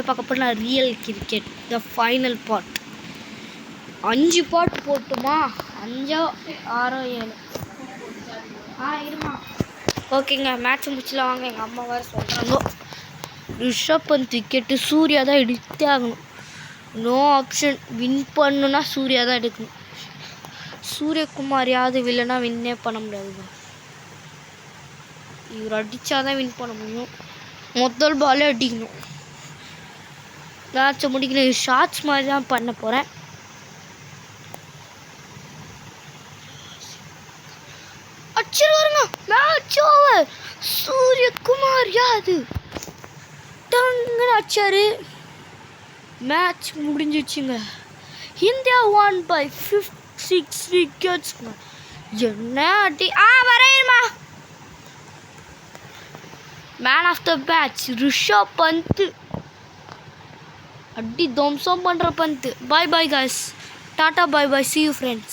வீடியோவில் பார்க்க போனால் real cricket the final part 5 part போட்டுமா 5 6 7 இருமா ஓகேங்க மேட்ச் முடிச்சலாம் வாங்க. எங்கள் அம்மா வேறு சொல்கிறாங்க ரிஷப் பந்த் விக்கெட்டு சூர்யா தான் எடுத்தே ஆகணும். No option. வின் பண்ணுன்னா சூர்யா தான் எடுக்கணும். சூரியகுமார் இல்லைன்னா வின்னே பண்ண முடியாது. இவர் அடித்தாதான் வின் பண்ண முடியும். முதல் பாலே அடிக்கணும். மேட்சை முடிக்கணும். ஷார்ட்ஸ் மாதிரி தான் பண்ண போகிறேன். அடிச்சிருவாருங்க. Match over. சூரியகுமார் டங்குன்னு அடிச்சாரு. மேட்ச் முடிஞ்சிச்சுங்க. India won by 6 wickets. என்ன அடி. வரையுமா. Man of the match Rishabh Pant. அடி தம்சம் பண்ணுற பந்த். Bye bye guys. டாட்டா bye bye. see you friends.